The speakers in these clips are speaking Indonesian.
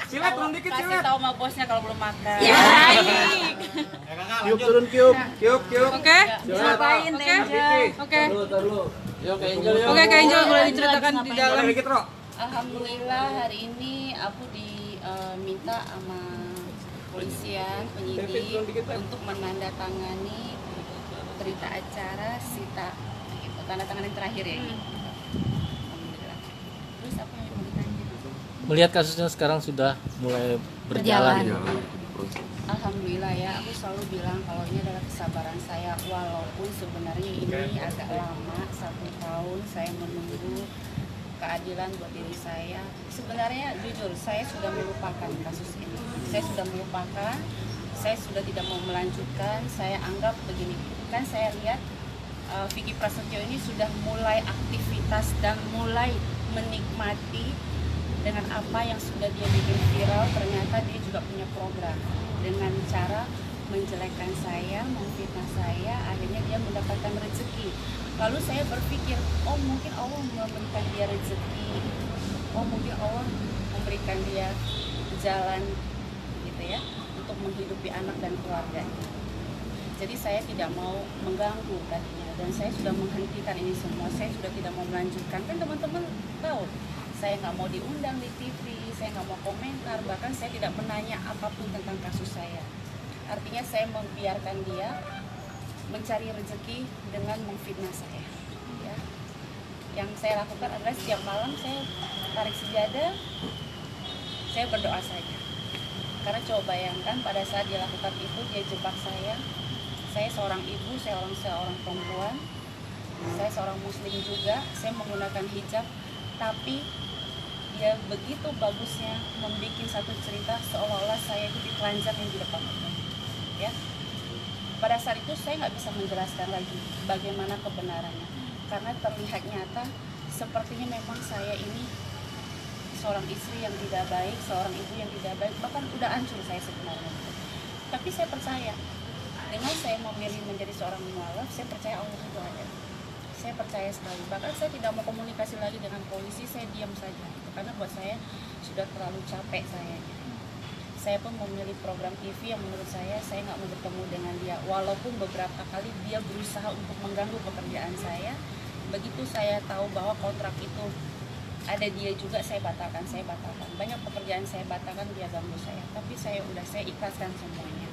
Silat turun dikit, kasih silat. tahu sama bosnya kalau belum makan. Kiuk turun, kiuk. Oke. Ngapain, Oke. Angel? Oke. Yuk, ke Angel yuk. Oke, Kak Angel boleh diceritakan di dalam. Dikit, Ro. Alhamdulillah hari ini aku diminta sama polisian penyidik untuk menandatangani berita acara sita, gitu. Tanda tangan yang terakhir ya. Alhamdulillah. Terus apa yang mau ditanya? Melihat kasusnya sekarang sudah mulai berjalan. Alhamdulillah ya, aku selalu bilang kalau ini adalah kesabaran saya, walaupun sebenarnya ini agak lama, 1 tahun saya menunggu keadilan buat diri saya. Sebenarnya jujur, saya sudah melupakan kasus ini. Saya sudah melupakan, saya sudah tidak mau melanjutkan. Saya anggap begini, kan saya lihat Vicky Prasetyo ini sudah mulai aktivitas dan mulai menikmati dengan apa yang sudah dia bikin viral. Ternyata dia juga punya program dengan cara menjelekkan saya, memfitnah saya, akhirnya dia mendapatkan rezeki. Lalu saya berpikir, oh mungkin Allah memberikan dia rezeki, oh mungkin Allah memberikan dia jalan gitu ya untuk menghidupi anak dan keluarganya. Jadi saya tidak mau mengganggu tadinya, dan saya sudah menghentikan ini semua. Saya sudah tidak mau melanjutkan. Kan teman-teman tahu, saya nggak mau diundang di TV, saya nggak mau komentar, bahkan saya tidak menanya apapun tentang kasus saya. Artinya saya membiarkan dia mencari rezeki dengan memfitnah saya. Ya. Yang saya lakukan adalah setiap malam saya tarik sejadah, saya berdoa saja. Karena coba bayangkan pada saat dia lakukan itu, dia jebak saya. Saya seorang ibu, saya seorang perempuan, saya seorang muslim juga, saya menggunakan hijab, tapi dia begitu bagusnya membuat satu cerita seolah-olah saya itu ditelanjang yang di depan umum. Ya. Pada saat itu saya nggak bisa menjelaskan lagi bagaimana kebenarannya, karena terlihat nyata sepertinya memang saya ini seorang istri yang tidak baik, seorang ibu yang tidak baik, bahkan udah hancur saya sebenarnya. Tapi saya percaya, dengan saya memilih menjadi seorang mualaf, saya percaya Allah itu ada. Saya percaya sekali. Bahkan saya tidak mau komunikasi lagi dengan polisi, saya diam saja. Karena buat saya sudah terlalu capek saya. Saya pun memilih program TV yang menurut saya nggak mau bertemu dengan dia. Walaupun beberapa kali dia berusaha untuk mengganggu pekerjaan saya. Begitu saya tahu bahwa kontrak itu ada dia juga, saya batalkan. Banyak pekerjaan saya batalkan, dia ganggu saya. Tapi saya ikhlaskan semuanya.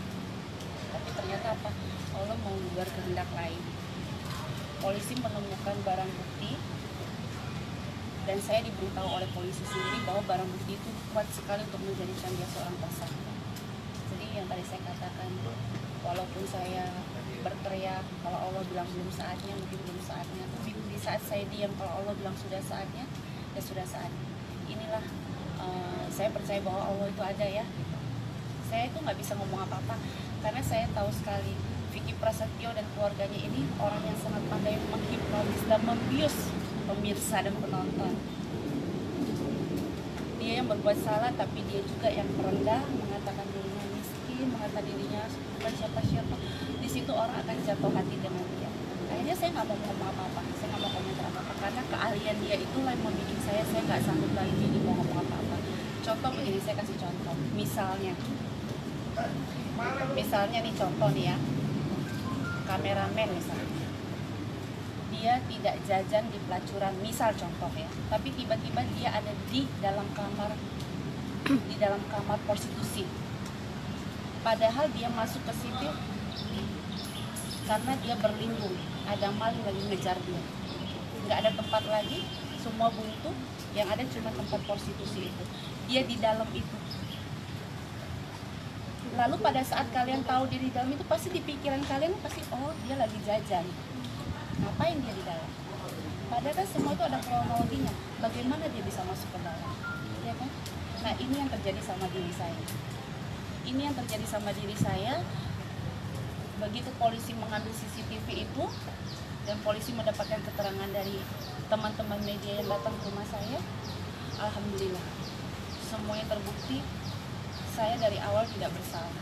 Tapi ternyata apa? Allah mau membuat kehendak lain. Polisi menemukan barang bukti, dan saya diberitahu oleh polisi sendiri bahwa barang bukti itu kuat sekali untuk menjadikan dia seorang tersangka. Jadi yang tadi saya katakan, walaupun saya berteriak kalau Allah bilang belum saatnya, mungkin belum saatnya, tapi di saat saya diam kalau Allah bilang sudah saatnya, ya sudah saatnya. Inilah saya percaya bahwa Allah itu ada ya. Saya itu nggak bisa ngomong apa-apa karena saya tahu sekali Vicky Prasetyo dan keluarganya ini orang yang sangat pandai menghipnotis dan membius pemirsa dan penonton. Dia yang berbuat salah, tapi dia juga yang merendah, mengatakan dirinya miskin, mengatakan dirinya bukan siapa-siapa. Di situ orang akan jatuh hati dengan dia. Akhirnya saya nggak mau ngomong apa-apa, saya nggak mau komentar apa-apa, karena keahlian dia itulah yang membuat saya nggak sanggup lagi jadi mau ngomong apa-apa. Contoh begini, saya kasih contoh. Misalnya nih contoh nih ya, kameramen misalnya. Dia tidak jajan di pelacuran, misal contoh ya, tapi tiba-tiba dia ada di dalam kamar prostitusi. Padahal dia masuk ke situ karena dia berlindung, ada maling lagi ngejar dia. Nggak ada tempat lagi, semua buntu, yang ada cuma tempat prostitusi itu. Dia di dalam itu. Lalu pada saat kalian tahu dia di dalam itu, pasti di pikiran kalian pasti, oh dia lagi jajan. Ngapain dia di dalam? Padahal kan semua itu ada kronologinya. Bagaimana dia bisa masuk ke dalam? Ya kan? Nah ini yang terjadi sama diri saya. Ini yang terjadi sama diri saya. Begitu polisi mengambil CCTV itu, dan polisi mendapatkan keterangan dari teman-teman media yang datang ke rumah saya, alhamdulillah semuanya terbukti. Saya dari awal tidak bersalah.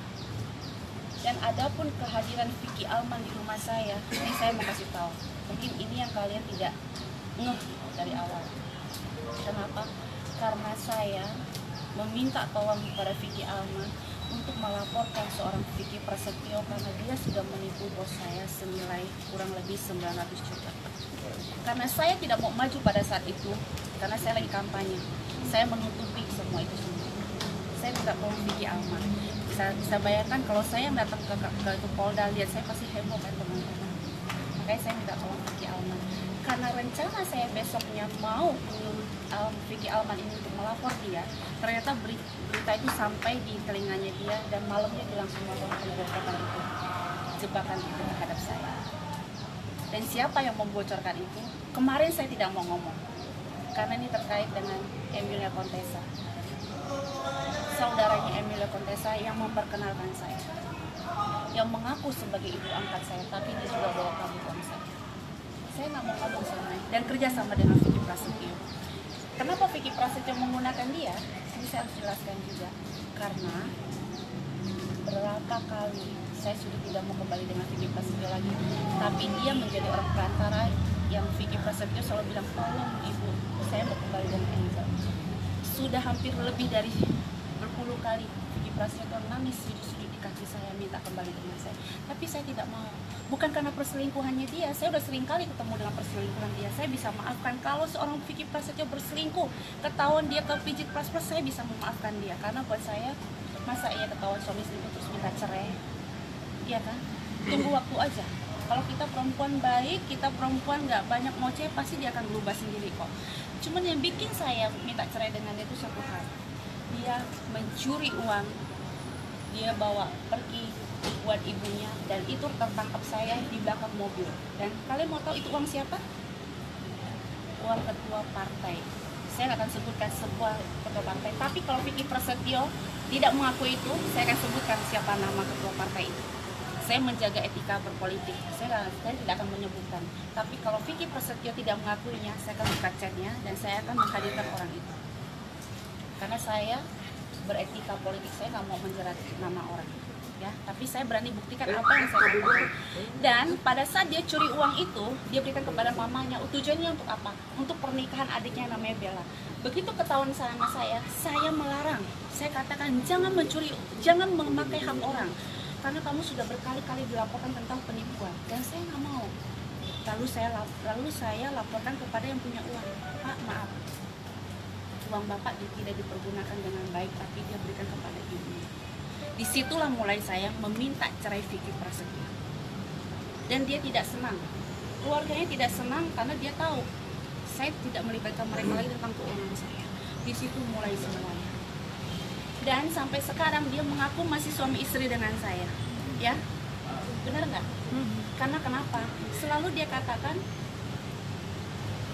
Dan adapun kehadiran Vicky Alman di rumah saya, ini saya mau kasih tahu. Mungkin ini yang kalian tidak ngeh dari awal. Kenapa? karena saya meminta tolong kepada Vicky Alma untuk melaporkan seorang Vicky Prasetyo karena dia sudah menipu bos saya senilai kurang lebih 900 juta. Karena saya tidak mau maju pada saat itu, karena saya lagi kampanye, saya menutupi semua itu semua. Saya minta tolong Vicky Alma. Bisa bayangkan kalau saya yang datang ke Polda, lihat saya pasti heboh kan teman-teman. Makanya saya minta tolong Vicky Alma. Karena rencana saya besoknya mau menyuruh Vicky Alman ini untuk melapor dia, ternyata berita itu sampai di telinganya dia dan malamnya dia langsung melakukan pembocoran itu, jebakan itu terhadap saya. Dan siapa yang membocorkan itu? Kemarin saya tidak mau ngomong karena ini terkait dengan Emilia Contessa, saudaranya Emilia Contessa yang memperkenalkan saya, yang mengaku sebagai ibu angkat saya, tapi dia juga bawa kabur uang saya. Saya nggak mau ngomong sama dia dan kerja sama dengan Vicky Prasetyo. Kenapa Vicky Prasetyo menggunakan dia? Ini saya harus jelaskan juga. Karena berapa kali saya sudah tidak mau kembali dengan Vicky Prasetyo lagi, tapi dia menjadi orang perantara yang Vicky Prasetyo selalu bilang, tolong ibu, saya mau kembali dengan Angel. Sudah hampir lebih dari berpuluh kali Vicky Prasetyo nangis sujud-sujud di kaki saya minta kembali dengan saya, tapi saya tidak mau. Bukan karena perselingkuhannya dia, saya udah sering kali ketemu dengan perselingkuhan dia. Saya bisa maafkan kalau seorang Vicky Prasetyo berselingkuh, ketahuan dia kepijit plus-plus, saya bisa memaafkan dia. Karena buat saya, masa iya ketahuan suami selingkuh terus minta cerai? Iya kan? Tunggu waktu aja. Kalau kita perempuan baik, kita perempuan nggak banyak ngoceh, pasti dia akan berubah sendiri kok. Cuman yang bikin saya minta cerai dengan dia itu satu hal. Dia mencuri uang, dia bawa pergi buat ibunya, dan itu tertangkap saya di belakang mobil. Dan kalian mau tahu itu uang siapa? Uang ketua partai. Saya nggak akan sebutkan sebuah ketua partai, tapi kalau Vicky Prasetyo tidak mengakui itu, saya akan sebutkan siapa nama ketua partai itu. Saya menjaga etika berpolitik, saya tidak akan menyebutkan. Tapi kalau Vicky Prasetyo tidak mengakuinya, saya akan buka chatnya dan saya akan menghadirkan orang itu. Karena saya beretika politik, saya nggak mau menjerat nama orang. Ya, tapi saya berani buktikan apa yang saya lakukan. Dan pada saat dia curi uang itu, dia berikan kepada mamanya. Tujuannya untuk apa? Untuk pernikahan adiknya yang namanya Bella. Begitu ketahuan sama saya melarang. Saya katakan jangan mencuri, jangan memakai hak orang, karena kamu sudah berkali-kali dilaporkan tentang penipuan. Dan saya nggak mau. Lalu saya laporkan kepada yang punya uang. Pak, maaf, uang bapak tidak dipergunakan dengan baik, tapi dia berikan kepada ibunya. Disitulah mulai saya meminta cerai Vicky Prasetyo. Dan dia tidak senang, keluarganya tidak senang karena dia tahu saya tidak melibatkan mereka lagi tentang keuangan saya. Di situ mulai semuanya. Dan sampai sekarang dia mengaku masih suami istri dengan saya, ya, benar nggak? Karena kenapa? Selalu dia katakan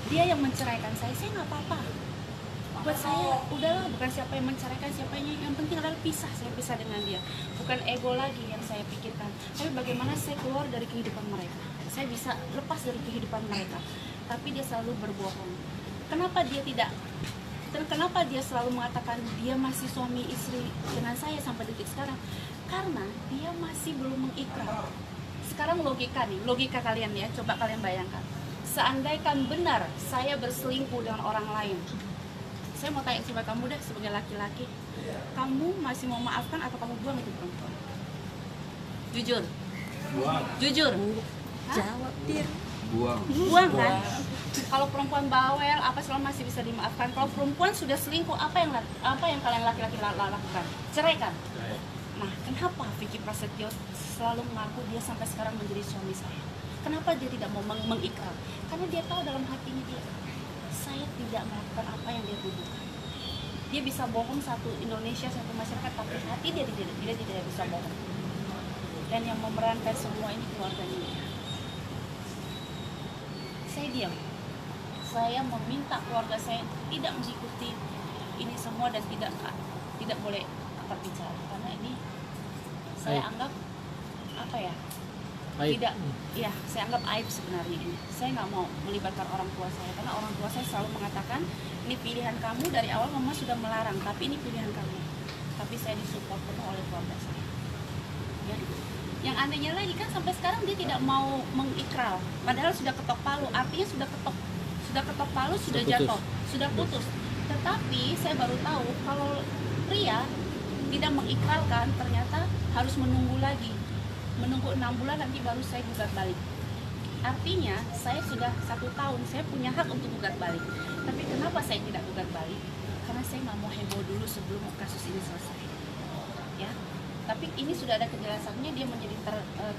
dia yang menceraikan saya nggak apa-apa. Buat saya, udahlah, bukan siapa yang menceraikan, siapanya, yang penting adalah pisah, saya pisah dengan dia. Bukan ego lagi yang saya pikirkan, tapi bagaimana saya keluar dari kehidupan mereka, saya bisa lepas dari kehidupan mereka. Tapi dia selalu berbohong. Kenapa dia tidak? Dan kenapa dia selalu mengatakan dia masih suami istri dengan saya sampai detik sekarang? Karena dia masih belum mengikrar. Sekarang logika nih, logika kalian ya, coba kalian bayangkan. Seandainya benar saya berselingkuh dengan orang lain, saya mau tanya sama kamu deh, sebagai laki-laki, kamu masih mau maafkan atau kamu buang itu perempuan? Jujur. Buang. Jujur. Jawab, Dir. Buang. Buang kan? Kalau perempuan bawel, apa selalu masih bisa dimaafkan. Kalau perempuan sudah selingkuh, apa yang kalian laki-laki lakukan? Cerai kan? Nah, kenapa Vicky Prasetyo selalu mengaku dia sampai sekarang menjadi suami saya? Kenapa dia tidak mau mengikrar? Karena dia tahu dalam hatinya dia, saya tidak melakukan apa yang dia tuduhkan. Dia bisa bohong satu Indonesia, satu masyarakat, tapi hati dia tidak bisa bohong. Dan yang memerankan semua ini keluarganya dia. Saya diam. Saya meminta keluarga saya tidak mengikuti ini semua dan tidak boleh berbicara, karena ini saya anggap apa ya? Aib. Tidak, ya saya anggap aib sebenarnya ini. Saya nggak mau melibatkan orang tua saya, karena orang tua saya selalu mengatakan ini pilihan kamu, dari awal mama sudah melarang, tapi ini pilihan kamu. Tapi saya disupport penuh oleh keluarga saya. Ya. Yang anehnya lagi kan sampai sekarang dia tidak mau mengikrar, padahal sudah ketok palu, artinya sudah ketok palu, sudah jatuh, sudah putus. Tetapi saya baru tahu kalau pria tidak mengikrarkan ternyata harus menunggu lagi, menunggu 6 bulan nanti baru saya gugat balik. Artinya saya sudah 1 tahun, saya punya hak untuk gugat balik. Tapi kenapa saya tidak gugat balik? Karena saya nggak mau heboh dulu sebelum kasus ini selesai. Ya, tapi ini sudah ada kejelasannya, dia menjadi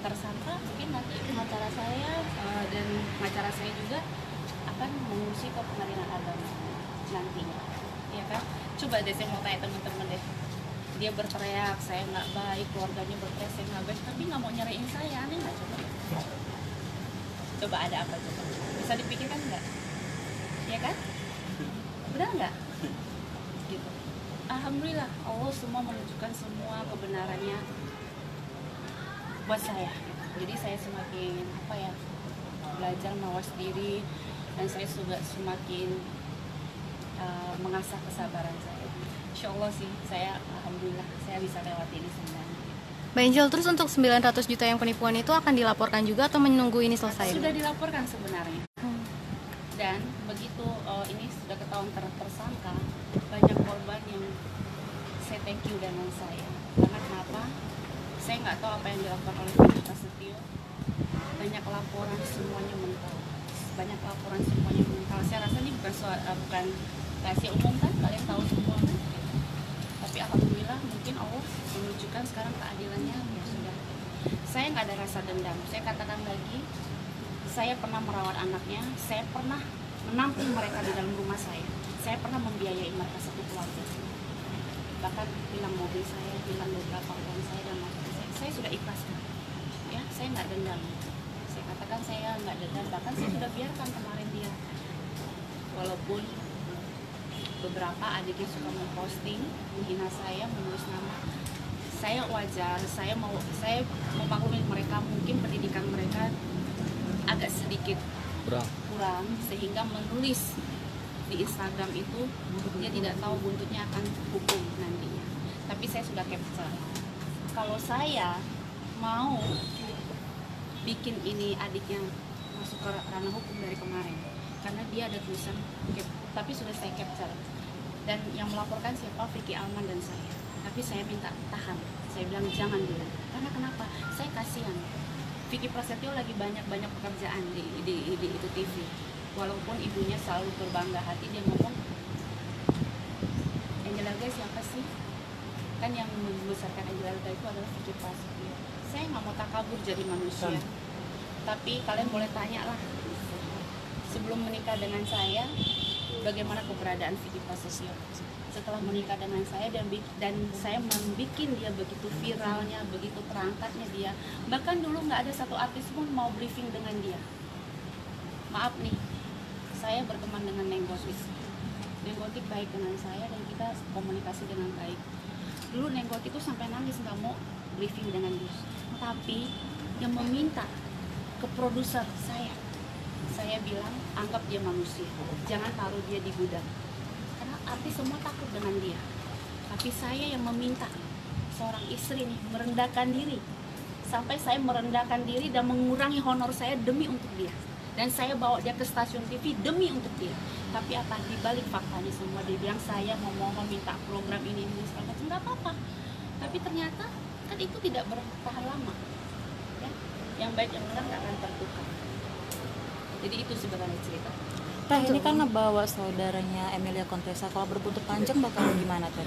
tersangka. Mungkin nanti pengacara saya dan pengacara saya juga akan mengurusi ke pengadilan agama nantinya, ya kan? Coba deh saya mau tanya teman-teman deh, dia berteriak saya nggak baik, keluarganya berteriak saya nggak baik, tapi nggak mau nyerahin saya, aneh nggak? Coba ada apa coba? Bisa dipikirkan nggak? Ya kan? Benar nggak? Gitu. Alhamdulillah Allah semua menunjukkan semua kebenarannya buat saya. Jadi saya semakin belajar mawas diri, dan saya juga semakin mengasah kesabaran saya. Insya Allah sih saya alhamdulillah saya bisa lewati ini semuanya. Mbak Angel, terus untuk 900 juta yang penipuan itu akan dilaporkan juga atau menunggu ini selesai? Sudah dilaporkan sebenarnya. Dan begitu ini sudah ketahuan tersangka, banyak korban yang saya thank you dengan saya. Karena kenapa? Saya nggak tahu apa yang dilakukan oleh Vicky Prasetyo. Banyak laporan semuanya mental. Banyak laporan semuanya mental. Saya rasa ini bukan rahasia umum kan, kalian tahu semua kan. Tapi alhamdulillah mungkin Allah menunjukkan sekarang keadilannya ya sudah. Saya nggak ada rasa dendam. Saya katakan lagi, saya pernah merawat anaknya, saya pernah menampung mereka di dalam rumah saya pernah membiayai mereka satu keluarga. Bahkan bilang mobil saya, bilang beberapa uang saya dan macam saya sudah ikhlaskan. Ya, saya nggak dendam. Saya katakan saya nggak dendam. Bahkan saya sudah biarkan kemarin dia. Walaupun beberapa adiknya suka memposting, menghina saya, menulis nama. Saya wajar, saya memaklumi mereka, mungkin pendidikan mereka agak sedikit kurang sehingga menulis di Instagram itu dia tidak tahu buntutnya akan hukum nantinya. Tapi saya sudah capture. Kalau saya mau bikin ini adiknya masuk ke ranah hukum dari kemarin, karena dia ada tulisan tapi sudah saya capture. Dan yang melaporkan siapa? Vicky Alman dan saya. Tapi saya minta tahan. Saya bilang jangan dulu. Karena kenapa? Saya kasihan. Vicky Prasetyo lagi banyak pekerjaan di itu TV. Walaupun ibunya selalu berbangga hati, dia ngomong, Angel Elga siapa sih? Kan yang membesarkan Angel Elga itu adalah Vicky Prasetyo. Saya nggak mau takabur jadi manusia. Tapi kalian boleh tanya lah, sebelum menikah dengan saya, bagaimana keberadaan Vicky Prasetyo? Setelah menikah dengan saya dan saya membuat dia begitu viralnya, begitu terangkatnya dia. Bahkan dulu nggak ada satu artis pun mau briefing dengan dia. Maaf nih, saya berteman dengan Neng Gotik. Neng Gotik baik dengan saya dan kita komunikasi dengan baik. Dulu Neng Gotik itu sampai nangis nggak mau briefing dengan dia. Tapi yang meminta ke produser saya bilang anggap dia manusia, jangan taruh dia di gudang. Karena artis semua takut dengan dia. Tapi saya yang meminta seorang istri nih merendahkan diri. Sampai saya merendahkan diri dan mengurangi honor saya demi untuk dia. Dan saya bawa dia ke stasiun TV demi untuk dia. Tapi apa dibalik faktanya semua dia bilang saya mau minta program ini segala macam, nggak apa-apa. Tapi ternyata kan itu tidak bertahan lama. Ya? Yang baik yang benar nggak akan tertukar. Jadi itu sebenarnya cerita. Teh, ini kan ngebawa saudaranya Emilia Contessa, kalau berbuntut panjang bakal gimana Teh?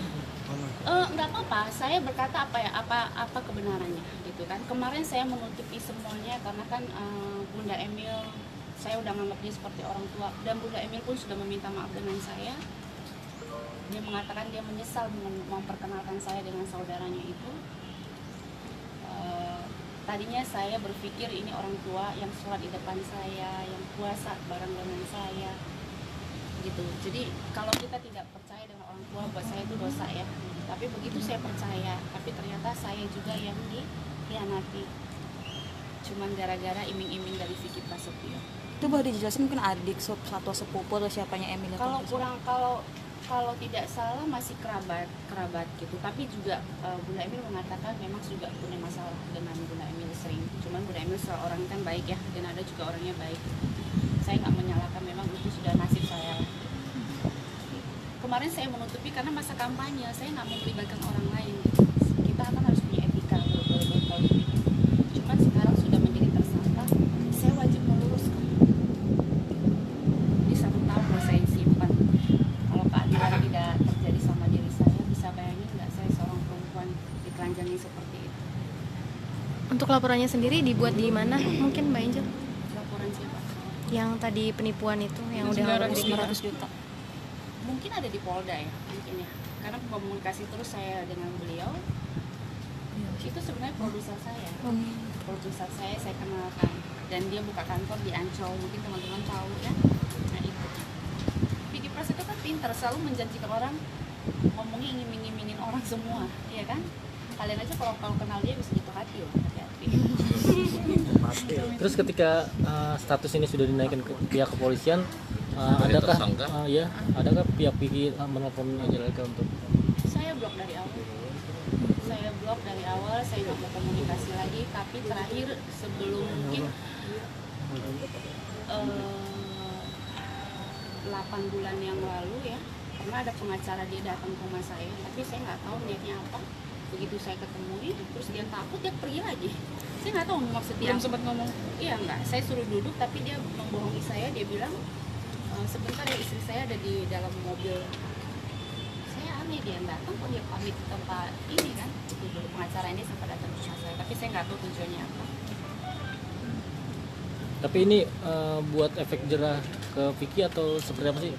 Nggak apa-apa, saya berkata apa kebenarannya gitu kan. Kemarin saya menutupi semuanya karena kan Bunda Emil saya udah nganggap dia seperti orang tua, dan Bunda Emil pun sudah meminta maaf dengan saya. Dia mengatakan dia menyesal memperkenalkan saya dengan saudaranya itu. Tadinya saya berpikir ini orang tua yang sholat di depan saya, yang puasa bareng dengan saya gitu. Jadi kalau kita tidak percaya dengan orang tua, buat saya itu dosa ya. Tapi begitu saya percaya, tapi ternyata saya juga yang dikhianati. Cuman gara-gara iming-iming dari Vicky Prasetyo. Itu boleh dijelasin mungkin adik atau sepupu atau siapanya Emilia Contessa? Kalau tidak salah masih kerabat gitu. Tapi juga Bunda Emil mengatakan memang juga punya masalah dengan Bunda Emil sering. Cuman Bunda Emil orang kan baik ya, dan ada juga orangnya baik. Saya nggak menyalahkan, memang itu sudah nasib saya. kemarin saya menutupi karena masa kampanye, saya nggak mau melibatkan orang lain. Kita kan harus punya etika berpolitik. Cuman sekarang sudah menjadi tersangka, saya wajib meluruskan. Di 1 tahun mau saya simpan. Kalau keadilan tidak terjadi sama diri saya, bisa bayangin nggak saya seorang perempuan ditelanjangi seperti itu. Untuk laporannya sendiri dibuat di mana mungkin Mbak Angel? Laporan siapa? Yang tadi penipuan itu yang udah 900 juta. Mungkin ada di Polda ya, mungkin ya. Karena komunikasi terus saya dengan beliau. Itu sebenarnya produser saya. Produser saya kenalkan. Dan dia buka kantor di Ancol, mungkin teman-teman tahu ya. Nah itu. Vicky Pras itu kan pintar, selalu menjanjikan orang, ngomongnya ingin-inginin orang semua, iya kan? Kalian aja kalau kenal dia bisa jatuh hati loh, hati-hati. Terus ketika status ini sudah dinaikkan ke pihak kepolisian, Dari adakah tersangka? adakah pihak Vicky menelpon Angelica untuk Saya blok dari awal. Saya nggak mau komunikasi lagi. Tapi terakhir sebelum mungkin 8 bulan yang lalu ya, pernah ada pengacara dia datang ke rumah saya, tapi saya nggak tahu niatnya apa. Begitu saya ketemuin, terus dia takut, dia pergi lagi. Saya nggak tahu maksud dia. Belum sempat ngomong. Iya nggak, saya suruh duduk, tapi dia membohongi saya. Dia bilang sebentar ya, istri saya ada di dalam mobil. Saya aneh, dia datang kok dia pamit ke tempat ini kan. Itu dulu pengacara ini sempat datang ke rumah saya, tapi saya nggak tahu tujuannya apa. tapi ini buat efek jerah ke Vicky atau seperti apa sih?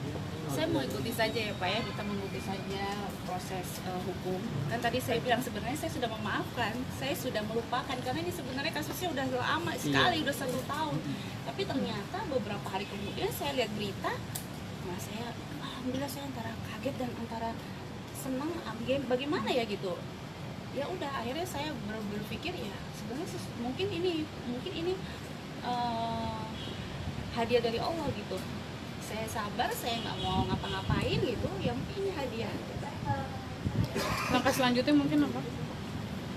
Saya mau ikuti saja ya Pak ya, kita mengikuti saja proses hukum. Kan tadi saya bilang sebenarnya saya sudah memaafkan, saya sudah melupakan karena ini sebenarnya kasusnya udah lama sekali, udah 1 tahun. Tapi ternyata beberapa hari kemudian saya lihat berita, nah saya alhamdulillah saya antara kaget dan antara senang, bagaimana ya gitu. Ya udah akhirnya saya berpikir ya sebenarnya mungkin ini hadiah dari Allah gitu. Saya sabar, saya nggak mau ngapa-ngapain gitu, yang penting ini hadiah. Langkah selanjutnya mungkin apa?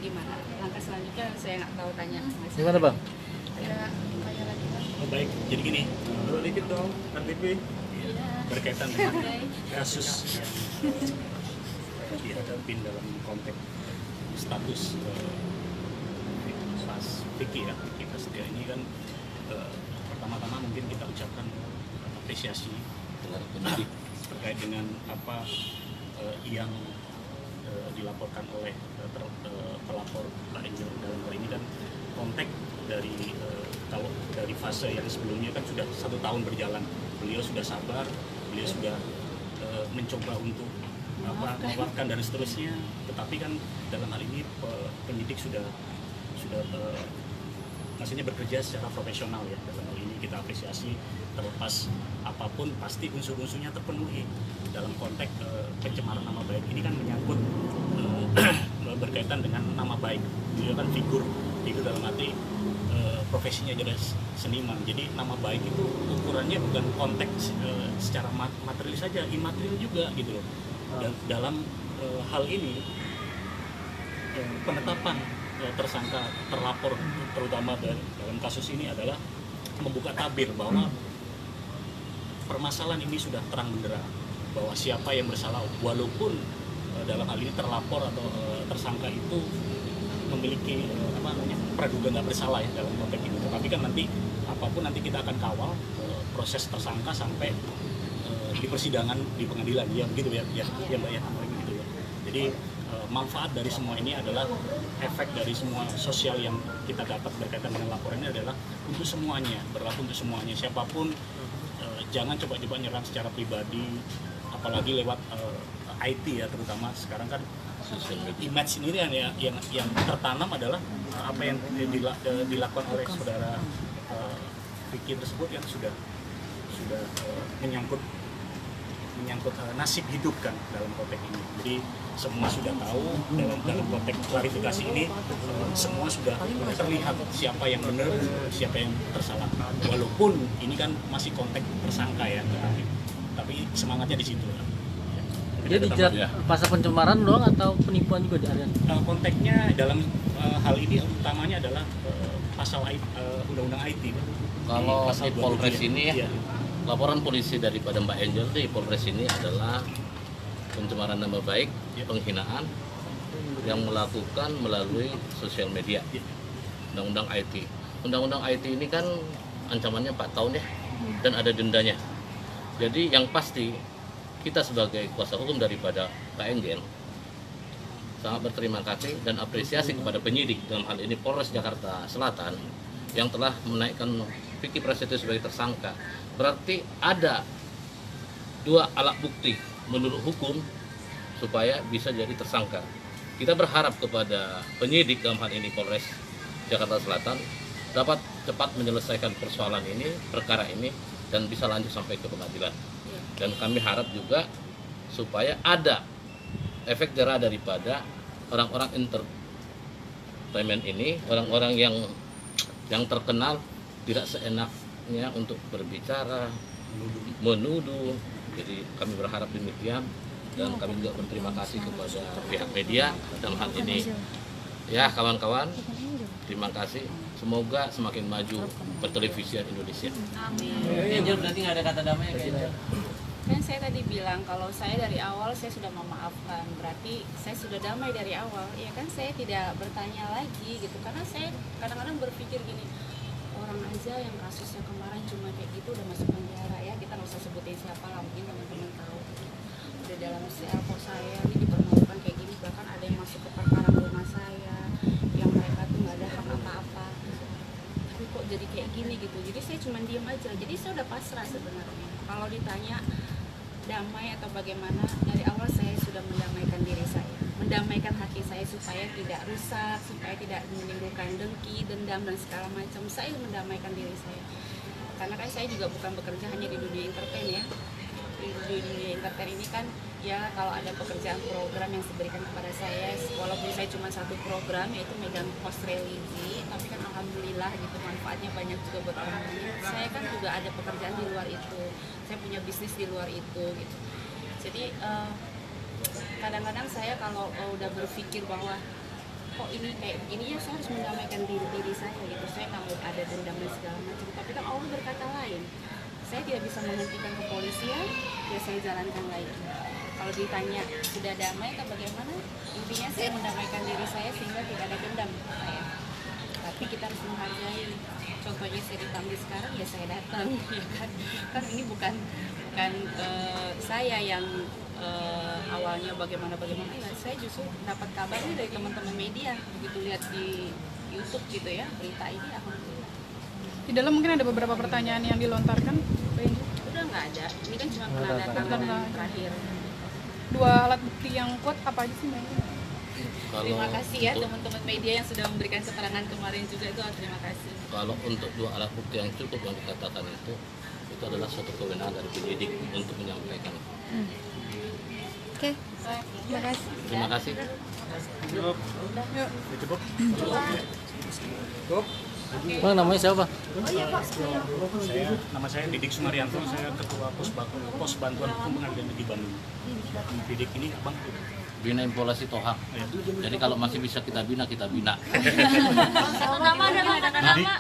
Gimana? Langkah selanjutnya saya nggak tahu, tanya. Gimana Bang? Ya, kayak lagi kan. Oh, baik, jadi gini, Turun dikit dong, RTP. berkaitan dengan kasus yang dihadapin dalam konteks status Vicky ya, Vicky Prasetya ini kan pertama-tama mungkin kita ucapkan apresiasi terkait dengan apa yang dilaporkan oleh pelapor Mbak Angel dalam hal ini kan konteks dari kalau dari fase yang sebelumnya kan sudah 1 tahun berjalan, beliau sudah sabar, beliau sudah mencoba untuk memaafkan dan seterusnya, tetapi kan dalam hal ini penyidik sudah maksudnya bekerja secara profesional ya. Dalam hal ini kita apresiasi, terlepas apapun pasti unsur-unsurnya terpenuhi dalam konteks pencemaran nama baik ini kan menyangkut berkaitan dengan nama baik. Beliau kan figur dalam arti profesinya jelas seniman, jadi nama baik itu ukurannya bukan konteks secara material saja, imaterial juga gitu loh. Dan dalam hal ini penetapan tersangka terlapor terutama dalam kasus ini adalah membuka tabir bahwa permasalahan ini sudah terang benderang bahwa siapa yang bersalah, walaupun dalam hal ini terlapor atau tersangka itu memiliki praduga nggak bersalah ya dalam konteks ini, tetapi kan nanti apapun nanti kita akan kawal proses tersangka sampai di persidangan di pengadilan ya begitu ya Mbak ya gitu ya. Jadi manfaat dari semua ini adalah efek dari semua sosial yang kita dapat berkaitan dengan laporan ini adalah untuk semuanya, berlaku untuk semuanya, siapapun. Jangan coba-coba nyerang secara pribadi, apalagi lewat IT ya, terutama sekarang kan image ini kan ya, yang tertanam adalah apa yang dilakukan oleh saudara Vicky tersebut yang sudah menyangkut nasib hidup kan dalam konteks ini. Jadi semua sudah tahu dalam konteks klarifikasi ini semua sudah terlihat siapa yang benar, siapa yang tersalah. Walaupun ini kan masih konteks tersangka ya, tapi semangatnya di situ. Dia dijerat pasal pencemaran doang atau penipuan juga di area? Konteksnya dalam hal ini utamanya adalah pasal undang-undang IT. Kalau di Polres ini ya, iya. laporan polisi daripada Mbak Angel di Polres ini adalah pencemaran nama baik, penghinaan yang melakukan melalui sosial media. Undang-undang IT. Undang-undang IT ini kan ancamannya 4 tahun ya, dan ada dendanya. Jadi yang pasti kita sebagai kuasa hukum daripada Pak Enggen sangat berterima kasih dan apresiasi kepada penyidik dalam hal ini Polres Jakarta Selatan yang telah menaikkan Vicky Prasetyo sebagai tersangka. Berarti ada 2 alat bukti menurut hukum supaya bisa jadi tersangka. Kita berharap kepada penyidik dalam hal ini Polres Jakarta Selatan dapat cepat menyelesaikan persoalan ini, perkara ini, dan bisa lanjut sampai ke pengadilan. Dan kami harap juga supaya ada efek jerah daripada orang-orang entertainment ini, orang-orang yang terkenal tidak seenaknya untuk berbicara, menuduh. Jadi kami berharap demikian, dan kami juga berterima kasih kepada pihak media dalam hal ini. Ya kawan-kawan, terima kasih. Semoga semakin maju pertelevisian Indonesia. Angel berarti nggak ada kata damai ya Angel? Kan saya tadi bilang kalau saya dari awal saya sudah memaafkan, berarti saya sudah damai dari awal. Ya kan saya tidak bertanya lagi gitu, karena saya kadang-kadang berpikir gini, orang aja yang kasusnya kemarin cuma kayak gitu udah masuk penjara ya, kita nggak usah sebutin siapa lah, mungkin teman-teman tahu. Udah dalam sel kok saya ini dipermalukan kayak gini, bahkan ada yang masuk ke perkara rumah saya, yang mereka tuh nggak ada hak apa-apa. Tapi kok jadi kayak gini gitu, jadi saya cuma diem aja. Jadi saya udah pasrah sebenarnya. Kalau ditanya damai atau bagaimana, dari awal saya sudah mendamaikan diri saya, mendamaikan hati saya supaya tidak rusak, supaya tidak menimbulkan dengki, dendam dan segala macam. Saya mendamaikan diri saya, karena kan saya juga bukan bekerja hanya di dunia entertain ya. Di dunia entertain ini kan ya, kalau ada pekerjaan program yang diberikan kepada saya, walaupun saya cuma 1 program yaitu megang host religi, tapi kan alhamdulillah gitu manfaatnya banyak juga buat orang lain. Saya kan juga ada pekerjaan di luar itu, saya punya bisnis di luar itu gitu. Jadi kadang-kadang saya kalau udah berpikir bahwa kok ini kayak begini ya, saya harus mendamaikan diri saya gitu. Saya nggak mau ada dendam dan segala macam, tapi kan Allah berkata lain. Saya tidak bisa menghentikan kepolisian, ya saya jalankan lagi. Kalau ditanya sudah damai atau bagaimana, intinya saya mendamaikan diri saya sehingga tidak ada dendam saya. Tapi kita harus menghargai. Contohnya saya dipanggil sekarang ya saya datang, ya kan? Kan ini bukan saya yang awalnya bagaimana ya. Saya justru dapat kabarnya dari teman-teman media, begitu lihat di YouTube gitu ya berita ini, alhamdulillah. Di dalam mungkin ada beberapa pertanyaan yang dilontarkan. Udah nggak ada. Ini kan cuma penandatanganan terakhir. 2 alat bukti yang kuat apa aja sih Mbak? Terima kasih ya teman-teman media yang sudah memberikan keterangan kemarin juga, itu terima kasih. Kalau untuk 2 alat bukti yang cukup yang dikatakan itu adalah suatu kewenangan dari penyidik untuk menyampaikan. Oke, terima kasih. Terima kasih. Bang, namanya siapa? Nama saya Didik Sumaryanto, saya Ketua Pos Bantuan Hukum Pengadilan Negeri Bandung. Didik ini Bang? Bina Impolasi Toha. Jadi kalau masih bisa kita bina, kita bina. Satu nama ada nama.